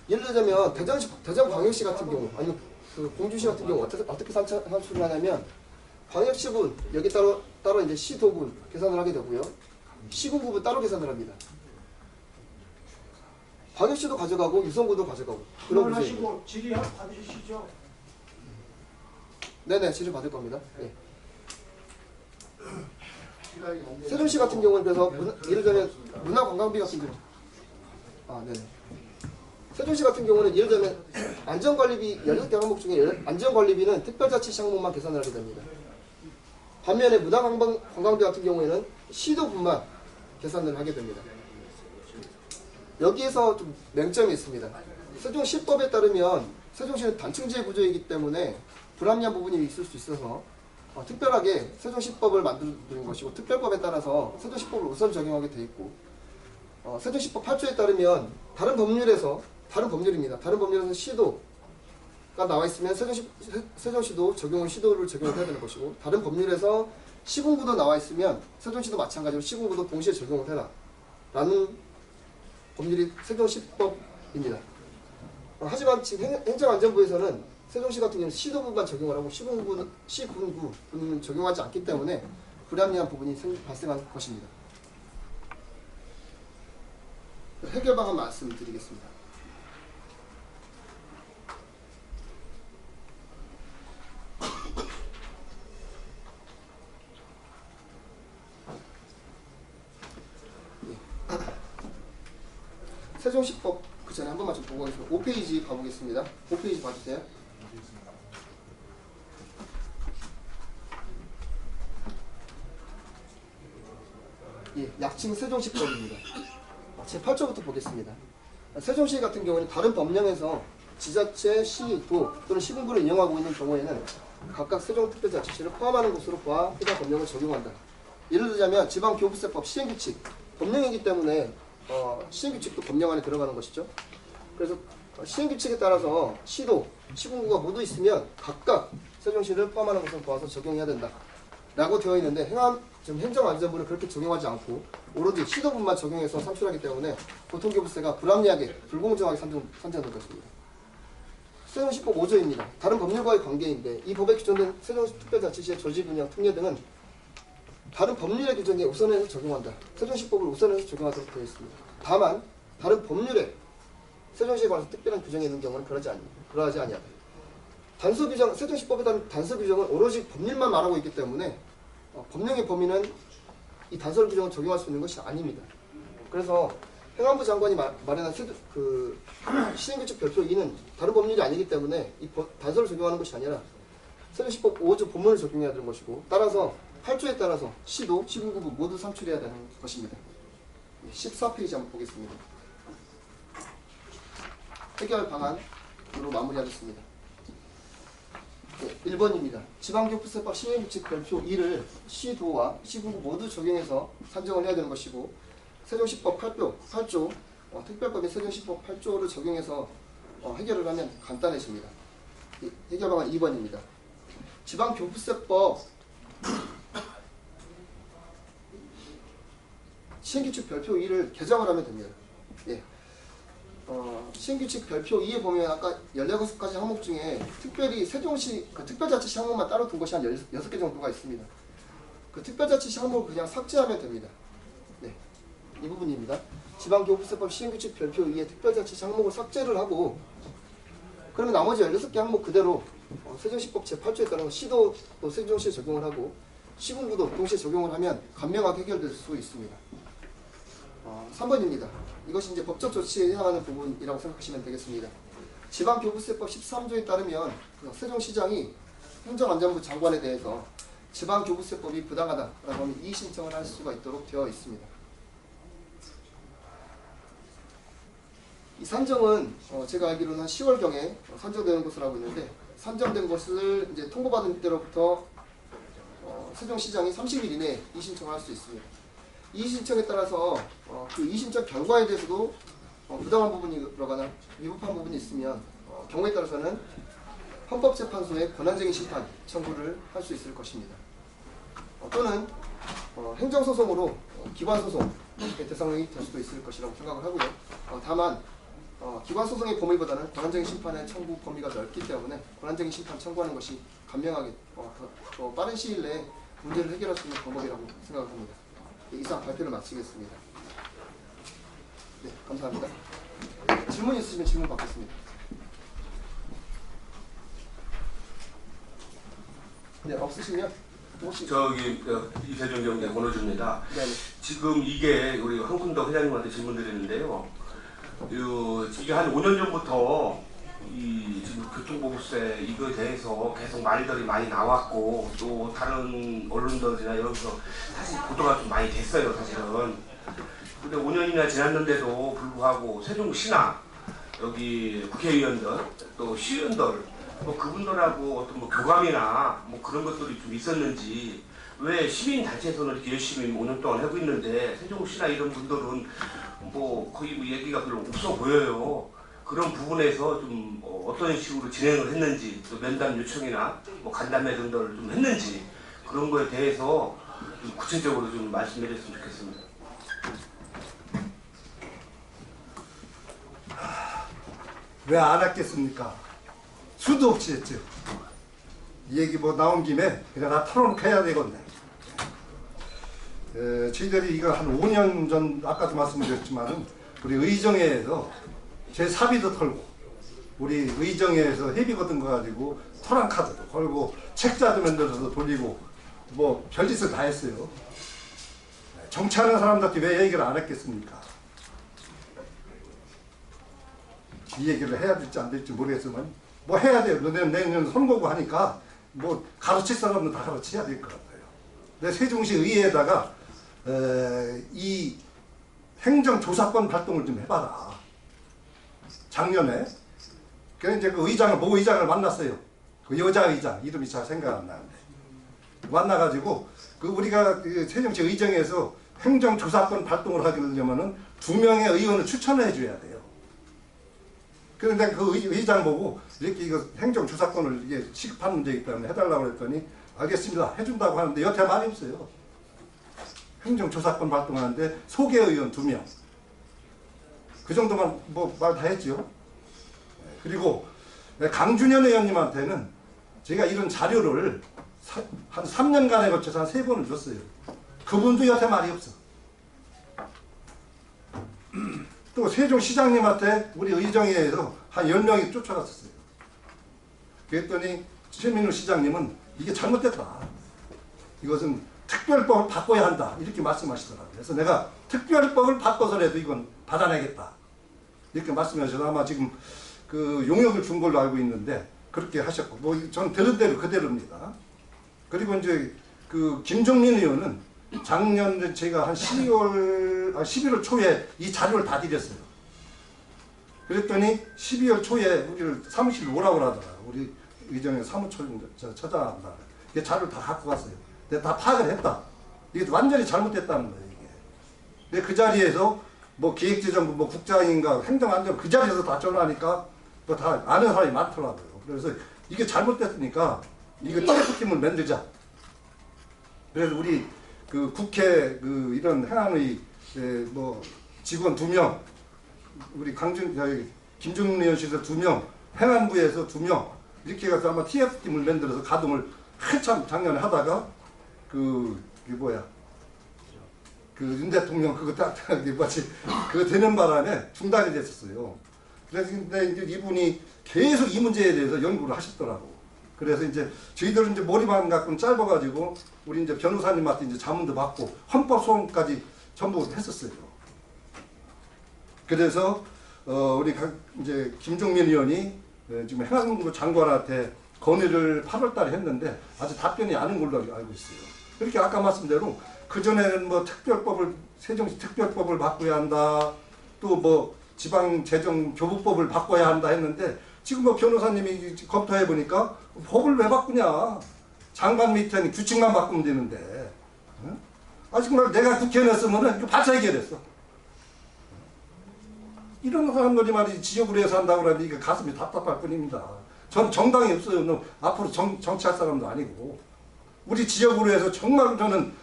예를 들자면 대전광역시 같은 경우, 아니면 그 공주시 같은 경우 어떻게 산출을 하냐면, 광역시분 여기 따로 이제 시도분 계산을 하게 되고요. 시군구분 따로 계산을 합니다. 광역시도 가져가고 유성구도 가져가고 그런 구조입니다. 질의학 받으시죠? 네네, 질의 받을 겁니다. 네. 세종시 같은 경우는 그래서 예를 들면 문화관광비 같은 경우, 네네. 세종시 같은 경우는 예를 들면 안전관리비 16개 항목 중에 안전관리비는 특별자치시 항목만 계산을 하게 됩니다. 반면에 문화관광비 같은 경우에는 시도분만 계산을 하게 됩니다. 여기에서 좀 맹점이 있습니다. 세종시법에 따르면 세종시는 단층제 구조이기 때문에 불합리한 부분이 있을 수 있어서 특별하게 세종시법을 만드는 것이고, 특별법에 따라서 세종시법을 우선 적용하게 돼 있고, 세종시법 8조에 따르면 다른 법률입니다. 다른 법률에서 시도가 나와 있으면 세종시도 시도를 적용해야 되는 것이고, 다른 법률에서 시군구도 나와 있으면 세종시도 마찬가지로 시군구도 동시에 적용을 해라 라는 법률이 세종시법입니다. 하지만 지금 행정안전부에서는 세종시 같은 경우는 시도부만 적용을 하고 시군구는 적용하지 않기 때문에 불합리한 부분이 발생할 것입니다. 해결 방안 말씀드리겠습니다. 세종시법 그 전에 한 번만 좀 보고 가겠습니다. 5페이지 가보겠습니다. 5페이지 봐주세요. 예, 약칭 세종시법입니다. 제8조부터 보겠습니다. 세종시 같은 경우는 다른 법령에서 지자체, 시, 도 또는 시군구를 이용하고 있는 경우에는 각각 세종특별자치시를 포함하는 것으로 봐 해당 법령을 적용한다. 예를 들자면 지방교부세법 시행규칙 법령이기 때문에 시행규칙도 법령 안에 들어가는 것이죠. 그래서 시행규칙에 따라서 시도, 시군구가 모두 있으면 각각 세종시를 포함하는 것을 보아서 적용해야 된다 라고 되어 있는데, 지금 행정안전부는 그렇게 적용하지 않고 오로지 시도분만 적용해서 산출하기 때문에 보통교부세가 불합리하게, 불공정하게 산정될 것입니다. 세종시법 5조입니다. 다른 법률과의 관계인데, 이 법에 규정된 세종특별자치시의 조직운영, 특례 등은 다른 법률의 규정에 우선해서 적용한다. 세종시법을 우선해서 적용하도록 되어 있습니다. 다만 다른 법률에 세종시에 관해서 특별한 규정이 있는 경우는 그러하지 아니하다. 단서 규정, 세종시법에 따른 단서 규정은 오로지 법률만 말하고 있기 때문에 법령의 범위는 이 단서 규정을 적용할 수 있는 것이 아닙니다. 그래서 행안부 장관이 마련한 시행규칙 별표 2는 다른 법률이 아니기 때문에 이 단서를 적용하는 것이 아니라 세종시법 5조 본문을 적용해야 되는 것이고, 따라서 8조에 따라서 시도, 시군구부 모두 산출해야 되는 것입니다. 14페이지 한번 보겠습니다. 해결 방안으로 마무리하겠습니다. 1번입니다. 지방교부세법 시행규칙 별표 2를 시도와 시군구 모두 적용해서 산정을 해야 되는 것이고, 세종시법 8조 특별법인 세종시법 8조를 적용해서 해결을 하면 간단해집니다. 해결 방안 2번입니다. 지방교부세법 시행규칙 별표 2를 개정을 하면 됩니다. 예. 시행규칙 별표 2에 보면 아까 16가지 항목 중에 특별히 세종시 특별자치시 항목만 따로 둔 것이 한 6개 정도가 있습니다. 그 특별자치시 항목을 그냥 삭제하면 됩니다. 네. 이 부분입니다. 지방교부세법 시행규칙 별표 2의 특별자치시 항목을 삭제를 하고, 그러면 나머지 16개 항목 그대로 세종시법 제8조에 따른 시도 또 세종시에 적용을 하고 시군구도 동시에 적용을 하면 간명하게 해결될 수 있습니다. 3번입니다. 이것이 이제 법적 조치에 해당하는 부분이라고 생각하시면 되겠습니다. 지방교부세법 13조에 따르면 세종시장이 행정안전부 장관에 대해서 지방교부세법이 부당하다라고 하면 이의 신청을 할 수가 있도록 되어 있습니다. 이 산정은 제가 알기로는 한 10월경에 산정되는 것으로 알고 있는데, 산정된 것을 이제 통보받은 때로부터 세종시장이 30일 이내에 이의 신청을 할 수 있습니다. 이의 신청에 따라서 그 이의 신청 결과에 대해서도 부당한 부분이 들어가나 위법한 부분이 있으면 경우에 따라서는 헌법재판소에 권한쟁의 심판 청구를 할 수 있을 것입니다. 또는 행정소송으로 기관소송의 대상이 될 수도 있을 것이라고 생각을 하고요. 다만 기관소송의 범위보다는 권한쟁의 심판의 청구 범위가 넓기 때문에 권한쟁의 심판 청구하는 것이 간명하게 더 빠른 시일 내에 문제를 해결할 수 있는 방법이라고 생각을 합니다. 이상 발표를 마치겠습니다. 네, 감사합니다. 질문 있으시면 질문 받겠습니다. 네, 없으시면 혹시 이세종 경제 권호주입니다. 네. 지금 이게 우리 황군덕 회장님한테 질문 드렸는데요. 이게 한 5년 전부터 이 지금 교통보호세 이거에 대해서 계속 말들이 많이 나왔고, 또 다른 언론들이나 여기서 사실 보도가 좀 많이 됐어요, 사실은. 근데 5년이나 지났는데도 불구하고 세종시나 여기 국회의원들 또 시의원들 뭐 그분들하고 어떤 뭐 교감이나 뭐 그런 것들이 좀 있었는지, 왜 시민단체에서는 이렇게 열심히 5년 동안 하고 있는데 세종시나 이런 분들은 뭐 거의 뭐 얘기가 별로 없어 보여요. 그런 부분에서 좀 어떤 식으로 진행을 했는지, 또 면담 요청이나 뭐 간담회 등등을 좀 했는지, 그런 거에 대해서 좀 구체적으로 좀 말씀해 주셨으면 좋겠습니다. 왜 안 했겠습니까? 수도 없이 했죠. 이 얘기 뭐 나온 김에 그냥 다 털어놓고 해야 되겠네. 저희들이 이거 한 5년 전, 아까도 말씀드렸지만은 우리 의정회에서 제 사비도 털고, 우리 의정회에서 회비 거둔 거 가지고 토랑 카드도 걸고 책자도 만들어서 돌리고 뭐 별짓을 다 했어요. 정치하는 사람들한테 왜 얘기를 안 했겠습니까? 이 얘기를 해야 될지 안 될지 모르겠지만 뭐 해야 돼요. 내년 선거고 하니까 뭐 가르칠 사람은 다 가르쳐야 될 것 같아요. 근데 세종시 의회에다가 이 행정조사권 발동을 좀 해봐라. 작년에 그래서 이제 그 의장을 모 의장을 만났어요. 그 여자 의장 이름이 잘 생각 안 나는데 만나가지고 그 우리가 그 세종시 의정에서 행정조사권 발동을 하려면은 2명의 의원을 추천을 해줘야 돼요. 그런데 그 의장 보고 이렇게 이거 행정조사권을 이게 시급한 문제이기 때문에 해달라고 했더니 알겠습니다 해준다고 하는데 여태 말이 없어요. 행정조사권 발동하는데 소개의원 2명 그 정도만 뭐 말 다 했죠. 그리고 강준현 의원님한테는 제가 이런 자료를 한 3년간에 걸쳐서 한 3번을 줬어요. 그분도 여태 말이 없어. 또 세종시장님한테 우리 의정회에서 한 10명이 쫓아갔었어요. 그랬더니 최민우 시장님은 이게 잘못됐다. 이것은 특별법을 바꿔야 한다 이렇게 말씀하시더라고요. 그래서 내가 특별법을 바꿔서라도 이건 받아내겠다 이렇게 말씀하셔서 아마 지금 그 용역을 준 걸로 알고 있는데 그렇게 하셨고 뭐 저는 들은 대로 그대로입니다. 그리고 이제 그 김종민 의원은 작년 제가 한 11월 초에 이 자료를 다 드렸어요. 그랬더니 12월 초에 우리를 사무실로 오라고 하더라고요. 우리 의정의 사무처장한다. 이게 자료를 다 갖고 갔어요. 내가 다 파악을 했다. 이게 완전히 잘못됐다는 거예요. 이게. 근데 그 자리에서 뭐 기획재정부 뭐 국장인가 행정안전 그 자리에서 다 전화하니까 뭐 다 아는 사람이 많더라고요. 그래서 이게 잘못됐으니까 이거 TF팀을 만들자. 그래서 우리 그 국회 그 이런 행안의 뭐 직원 2명, 우리 김종민 의원실에서 2명, 행안부에서 2명 이렇게 해서 아마 TF팀을 만들어서 가동을 한참 작년에 하다가 그 뭐야 그 윤 대통령 그거 딱 마치 그거 되는 바람에 중단이 됐었어요. 그래서 근데 이제 이분이 계속 이 문제에 대해서 연구를 하셨더라고. 그래서 이제 저희들은 이제 머리만 갖고는 짧아가지고 우리 이제 변호사님한테 이제 자문도 받고 헌법 소원까지 전부 했었어요. 그래서 우리 이제 김종민 의원이 지금 행안부 장관한테 건의를 8월달에 했는데 아직 답변이 안 온 걸로 알고 있어요. 그렇게 아까 말씀대로 그 전에는 뭐 특별법을 세종시 특별법을 바꿔야 한다, 또 뭐 지방재정교부법을 바꿔야 한다 했는데 지금 뭐 변호사님이 검토해 보니까 법을 왜 바꾸냐? 장관 밑에 규칙만 바꾸면 되는데. 응? 아직 말 내가 국회에 냈으면은 이거 바로 해결했어. 이런 사람들이 말이지 지역으로 해서 한다고 그러면 이게 가슴이 답답할 뿐입니다. 전 정당이 없어요. 앞으로 정치할 사람도 아니고. 우리 지역으로 해서 정말 저는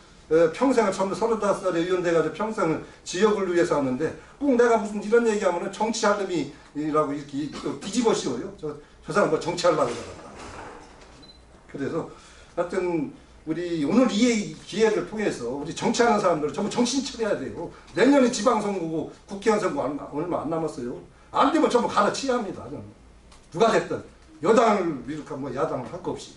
평생을 처음 35살에 의원 돼가지고 평생을 지역을 위해서 하는데 꼭 내가 무슨 이런 얘기하면은 정치하름이라고 이렇게 뒤집어 씌워요. 저 사람 뭐 정치하려고 그러다. 그래서 하여튼 우리 오늘 이 기회를 통해서 우리 정치하는 사람들 전부 정신 차려야 돼요. 내년에 지방선거고 국회의원 선거 얼마 안 남았어요. 안 되면 전부 갈아치야 합니다. 저는. 누가 됐든 여당을 비롯한 뭐 야당을 할 거 없이.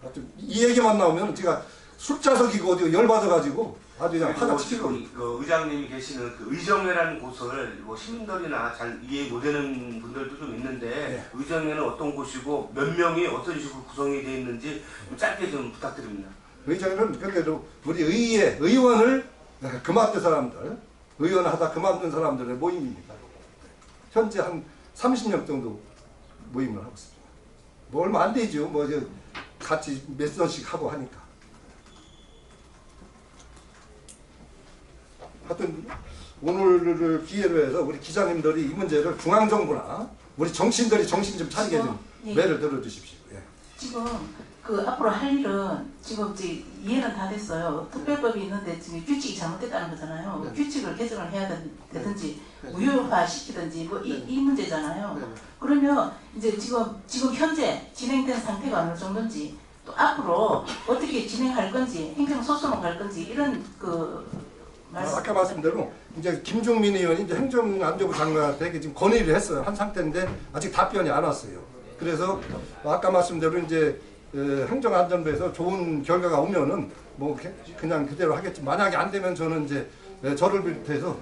하여튼 이 얘기만 나오면 제가 술자석이고 어디 열받아가지고 아주 그냥 화가 치고. 그 의장님이 계시는 그 의정회라는 곳을 뭐 시민들이나 잘 이해 못하는 분들도 좀 있는데 네. 의정회는 어떤 곳이고 몇 명이 어떤 식으로 구성이 되어 있는지 좀 짧게 좀 부탁드립니다. 의정회는 그래도 우리 의원을 그만둔 사람들, 의원을 하다 그만둔 사람들의 모임입니다. 현재 한 30명 정도 모임을 하고 있습니다. 뭐 얼마 안 되죠. 뭐 같이 몇 선씩 하고 하니까. 하여튼 오늘 기회로 해서 우리 기자님들이 이 문제를 중앙정부나 우리 정치인들이 정신 좀 차리게 좀 매를 들어주십시오. 예. 지금 그 앞으로 할 일은 지금 이제 이해는 다 됐어요. 특별법이 있는데 지금 규칙이 잘못됐다는 거잖아요. 네. 규칙을 개정을 해야 되든지 네. 무효화 시키든지 뭐 네. 이 문제잖아요. 네. 그러면 이제 지금 현재 진행된 상태가 어느 정도인지 또 앞으로 어떻게 진행할 건지 행정소송을 갈 건지 이런 아까 말씀대로 이제 김종민 의원이 이제 행정안전부 장관한테 지금 건의를 했어요. 한 상태인데 아직 답변이 안 왔어요. 그래서 아까 말씀대로 이제 행정안전부에서 좋은 결과가 오면은 뭐 그냥 그대로 하겠지. 만약에 안 되면 저는 이제 저를 비롯해서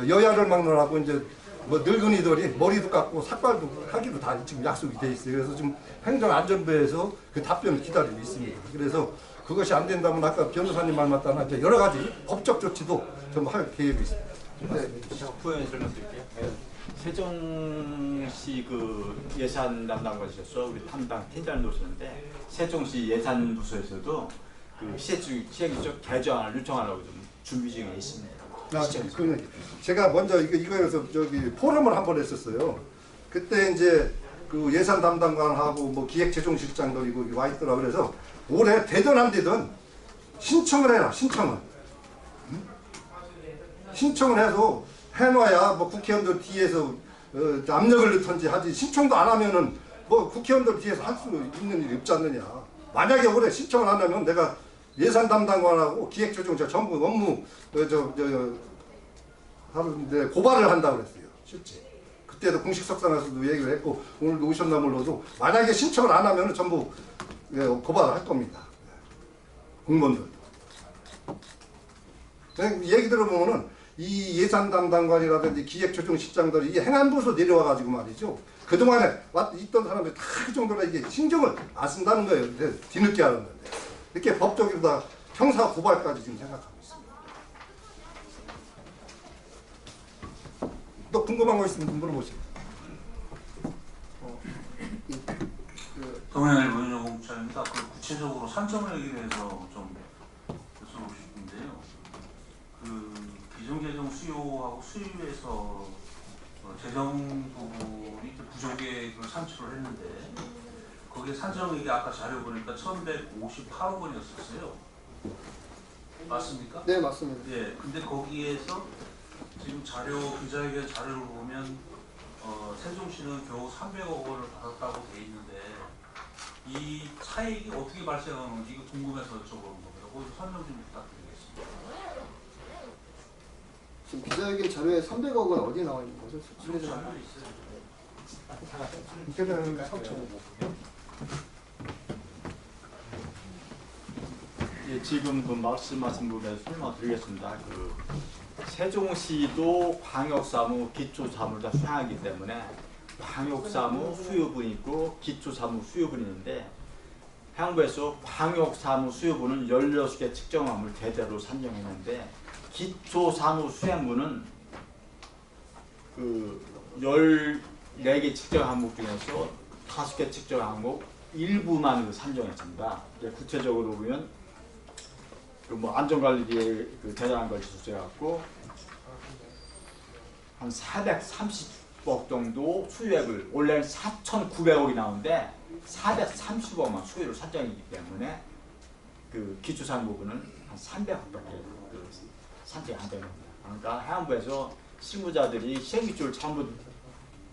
여야를 막론하고 이제 뭐 늙은이들이 머리도 깎고 삭발도 하기로 다 지금 약속이 돼 있어요. 그래서 지금 행정안전부에서 그 답변을 기다리고 있습니다. 그래서 그것이 안 된다면 아까 변호사님 말 맞다나 이제 여러 가지 법적 조치도 좀 할 계획이 있습니다. 네, 부연 설명드릴게요. 세종시 그 예산 담당관이셨어 우리 담당 팀장을 놓으셨는데 세종시 예산부서에서도 그 시행령 개정안을 요청하려고 좀 준비 중에 있습니다. 제가 먼저 이거에서 포럼을 한 번 했었어요. 그때 이제 그 예산 담당관하고 뭐 기획재정실장들이고 와 있더라. 그래서 올해 되든 안 되든 신청을 해라. 신청을 해서 해놔야 뭐 국회의원들 뒤에서 압력을 넣던지 하지. 신청도 안 하면은 뭐 국회의원들 뒤에서 할 수 있는 일이 없지 않느냐. 만약에 올해 신청을 안 하면 내가 예산 담당관하고 기획조정자 전부 업무 하는데 고발을 한다고 그랬어요. 실제 그때도 공식 석상에서도 얘기를 했고 오늘도 오셨나 몰라도 만약에 신청을 안 하면 전부 고발을 할 겁니다. 공무원들. 얘기 들어보면은 이 예산 담당관이라든지 기획조정실장들이 이 행안부에서 내려와가지고 말이죠. 그동안에 있던 사람들이 다 그 정도로 이게 신경을 안 쓴다는 거예요. 뒤늦게 알았는데. 이렇게 법적으로 다 형사 고발까지 지금 생각하고 있습니다. 또 궁금한 거 있으면 좀 물어보시죠. 동해일 문영공차입니다. 그 구체적으로 산정액에 대해서 좀 여쭤보고 싶은데요. 그 비정재정 수요하고 수입에서 재정 부분이 부족액을 산출을 했는데 거기에 산정액이 아까 자료 보니까 1,158억 원이었었어요. 맞습니까? 네, 맞습니다. 예. 근데 거기에서 지금 기자회견 자료를 보면 세종시는 겨우 300억 원을 받았다고 돼 있는데 이 차익이 어떻게 발생하는 건지 이거 궁금해서 여쭤보는 겁니다. 거기서 설명 좀 부탁드리겠습니다. 지금 기자회견 자료에 300억은 어디 나와 있는 거죠? 자료 있어요. 그때는 예, 지금 그 말씀하신 부분에 설명드리겠습니다. 그 세종시도 광역사무, 기초사무를 다 수행하기 때문에 광역사무 수요분이 있고 기초사무 수요분이 있는데 행안부에서 광역사무 수요분은 16개 측정함을 대대로 산정했는데 기초사무 수행분은 그 14개 측정 항목 중에서 5개 측정 항목 일부만 산정했습니다. 구체적으로 보면 뭐 안전관리에 그 대단한 걸 지수해갖고 한 430억 정도 수요액을 원래는 4,900억이 나오는데 430억만 수요를 산정이기 때문에 그 기초상 부분은 한 300억밖에 산정이 안 되는 겁니다. 그러니까 행안부에서 실무자들이 시행기초를 잘못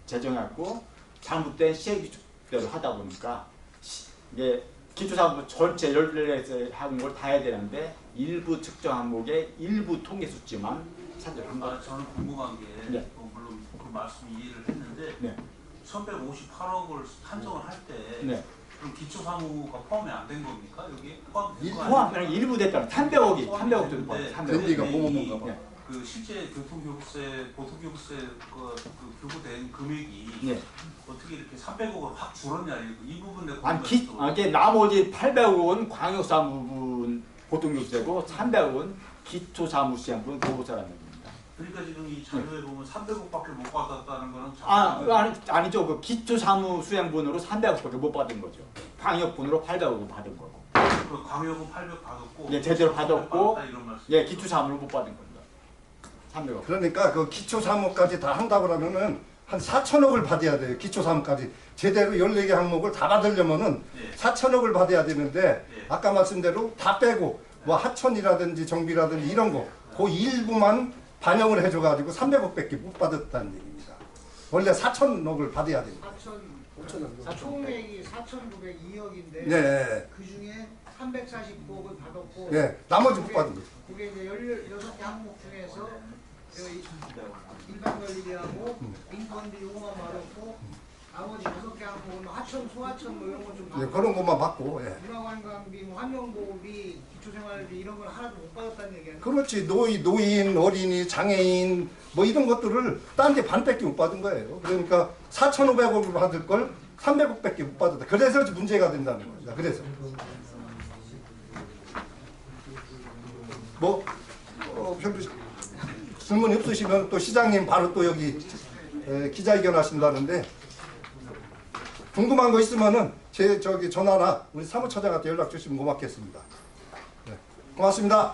제정해갖고 잘못된 시행기초대로 하다 보니까 이게 기초사무 전체 14개 항목을 다 해야 되는데 일부 측정 항목의 일부 통계 수치만 산정한 거예요. 저는 궁금한 게 네. 물론 그 말씀 이해를 했는데 네. 1,158억을 산정을 할 때 네. 그럼 기초사무가 포함이 안 된 겁니까? 여기 포함된 거 포함 아니에요? 일부 됐다는 300억이 300억 정도 네. 근데가 이- 뭐뭔가 봐. 그 실제 교통교부세, 보통교부세 그 교부된 금액이 네. 어떻게 이렇게 300억을 확 줄었냐 이 부분에 이게 나머지 800억은 광역사무 부분 보통교부세고 300억은 기초사무시행분 보호세라는 겁니다. 그러니까 지금 이 자료에 보면 300억밖에 못 받았다는 거는 아니죠. 그 기초사무수행분으로 300억밖에 못 받은 거죠. 광역분으로 800억을 받은 거고. 그 광역은 800 받았고 예, 제대로 받았고, 받았다 이런 말씀. 예, 기초사무를 못 받은 겁니다. 300억. 그러니까 그 기초사무까지 다 한다고 그러면은 한 4천억을 받아야 돼요. 기초사무까지 제대로 14개 항목을 다 받으려면은 예. 4천억을 받아야 되는데 예. 아까 말씀대로 다 빼고 뭐 하천이라든지 정비라든지 이런 거 그 일부만 반영을 해줘가지고 300억밖에 못 받았다는 얘기입니다. 원래 4천억을 받아야 됩니다. 5천억. 총액이 4,902억인데 네, 그 중에 349억을 받았고 네, 나머지 못 받은 거죠. 그게 이제 16개 항목 중에서 일반 관리비하고 인건비 요금만 받았고 나머지 6개 항목은 하천, 소하천 뭐 이런 거좀 네, 그런 것만 받고. 예. 문화관광비, 뭐 환경보호비, 기초생활비 이런 걸 하나도 못 받았다는 얘기예요. 그렇지. 노인, 어린이, 장애인 뭐 이런 것들을 딴 데 반밖에 못 받은 거예요. 그러니까 4,500억을 받을 걸 300억밖에 못 받았다. 그래서 문제가 된다는 겁니다. 그래서 뭐 별로 질문이 없으시면 또 시장님 바로 또 여기 기자회견 하신다는데 궁금한 거 있으면은 제 전화나 우리 사무처장한테 연락 주시면 고맙겠습니다. 네, 고맙습니다.